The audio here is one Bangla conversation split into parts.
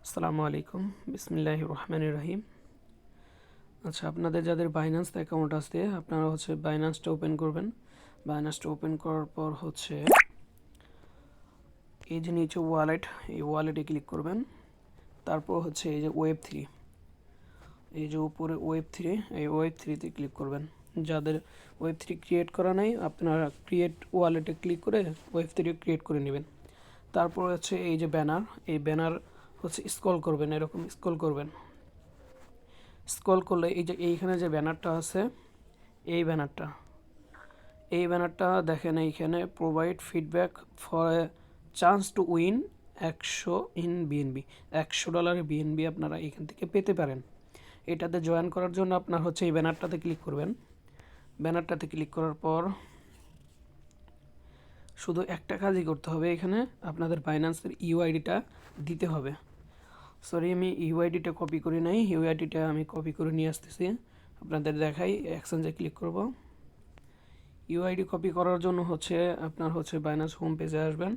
আসসালামু আলাইকুম, বিসমিল্লাহির রহমানির রহিম। আচ্ছা, আপনাদের যাদের বাইন্যান্স অ্যাকাউন্ট আছে আপনারা বাইন্যান্সটা ওপেন করবেন। বাইন্যান্সটা ওপেন করার পর এই যে নিচে ওয়ালেট, এই ওয়ালেটে ক্লিক করবেন। তারপর এই যে ওয়েব থ্রি, এই যে উপরে ওয়েব থ্রি, এই ওয়েব থ্রিতে ক্লিক করবেন। যাদের ওয়েব থ্রি ক্রিয়েট করা নাই আপনারা ক্রিয়েট ওয়ালেটে ক্লিক করে ওয়েব থ্রি ক্রিয়েট করে নেবেন। তারপর এই যে ব্যানার, এই ব্যানার স্ক্রল করবেন, এরকম স্ক্রল করবেন। স্ক্রল করলে এই যে এইখানে যে ব্যানারটা আছে, এই ব্যানারটা দেখেন, এইখানে provide feedback for a chance to win 100 in BNB, $100 BNB আপনারা এখান থেকে পেতে পারেন। এটাতে জয়েন করার জন্য আপনার এই ব্যানারটাতে ক্লিক করবেন। ব্যানারটাতে ক্লিক করার পর শুধু একটা কাজই করতে হবে, এখানে আপনাদের বাইন্যান্সের ইউআইডিটা দিতে হবে। সরি, আমি ইউআইডিটা কপি করি নাই, ইউআইডিটা আমি কপি করে নিয়ে আসতেছি, আপনাদের দেখাই। এক্সচেঞ্জে ক্লিক করব। ইউআইডি কপি করার জন্য আপনার বাইন্যান্স হোম পেজে আসবেন।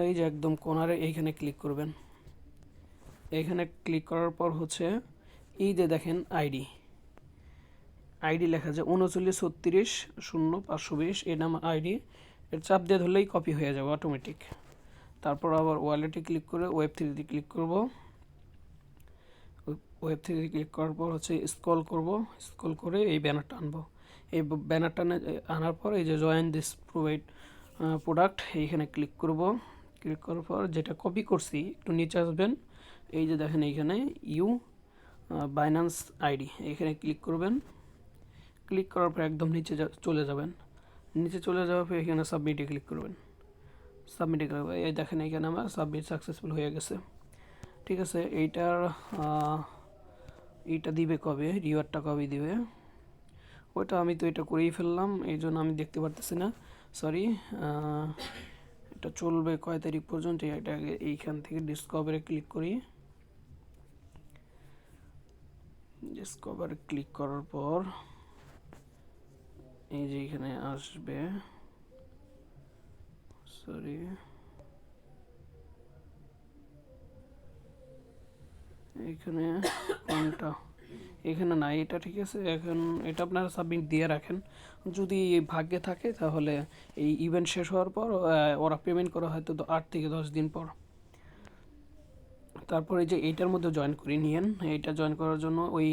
এই যে একদম কোনারে এইখানে ক্লিক করবেন। এইখানে ক্লিক করার পর এই যে দেখেন আইডি লেখা আছে 39360520, এই নাম আইডি। এর চাপ দিয়ে ধরলেই কপি হয়ে যাবে অটোমেটিক। তারপর আবার ওয়ালেটে ক্লিক করে ওয়েব থ্রিতে ক্লিক করব। ওয়েব থ্রিতে ক্লিক করার পর স্ক্রল করব, স্ক্রল করে এই ব্যানারটা আনবো। এই ব্যানারটা আনার পর এই যে জয়েন দিস প্রোভাইড প্রোডাক্ট, এইখানে ক্লিক করব। ক্লিক করার পর যেটা কপি করছি একটু নিচে আসবেন, এই যে দেখেন এইখানে বাইন্যান্স আইডি, এখানে ক্লিক করবেন। ক্লিক করার পর একদম নিচে চলে যাবেন। নিচে চলে যাওয়ার পর এখানে সাবমিটে ক্লিক করবেন। সাবমিটে ক্লিক করবেন, এই দেখেন এখানে আমার সাবমিট সাকসেসফুল হয়ে গেছে। ঠিক আছে, এইটা দিবে কবে, রিওয়ার্ডটা কবে দিবে ওইটা আমি তো এটা করেই ফেললাম, এই জন্য আমি দেখতে পারতেছি না, সরি। এটা চলবে কয় তারিখ পর্যন্ত, এটা আগে এইখান থেকে ডিসকভারে ক্লিক করি। ডিসকভারে ক্লিক করার পর এই যে এখানে আসবে, সরি, এখানে কোনটা, এখানে নাই, এটা ঠিক আছে। এখন এটা আপনারা সাবমিট দিয়ে রাখেন। যদি ভাগ্যে থাকে তাহলে এই ইভেন্ট শেষ হওয়ার পর ওরা পেমেন্ট করা হয়তো 8 থেকে 10 দিন পর। তারপর এই যে এইটার মধ্যে জয়েন করে নিয়েন। এইটা জয়েন করার জন্য এই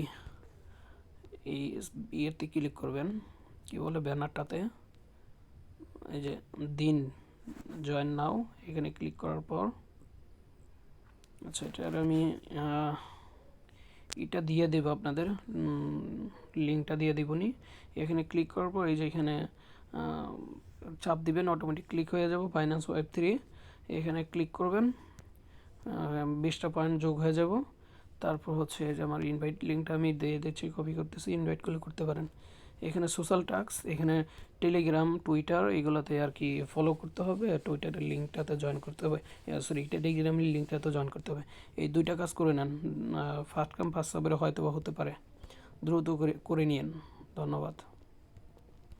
ইয়েতে ক্লিক করবেন, কি বলে ব্যানারটাতে, এই যে দিন জয়েন নাও, এখানে ক্লিক করার পর আচ্ছা, এটার আমি এটা দিয়ে দেব, আপনাদের লিঙ্কটা দিয়ে দেবনি। এখানে ক্লিক করার পর এই যে এখানে চাপ দিবেন, অটোমেটিক ক্লিক হয়ে যাব বাইন্যান্স ওয়েব থ্রি। এখানে ক্লিক করবেন, 20টা পয়েন্ট যোগ হয়ে যাব। তারপর এই যে আমার ইনভাইট লিঙ্কটা আমি দিয়ে দিচ্ছি, কপি করতেছি, ইনভাইট করতে পারেন। এখানে সোশ্যাল টাস্ক, এখানে টেলিগ্রাম, টুইটার, এগুলোতে আর কি ফলো করতে হবে, টুইটারের লিঙ্কটাতে জয়েন করতে হবে, সরি টেলিগ্রামের লিঙ্কটাতে জয়েন করতে হবে। এই দুইটা কাজ করে নেন, ফার্স্ট কাম ফার্স্ট সার্ভে হয়তো বা হতে পারে, দ্রুত করে নিন। ধন্যবাদ।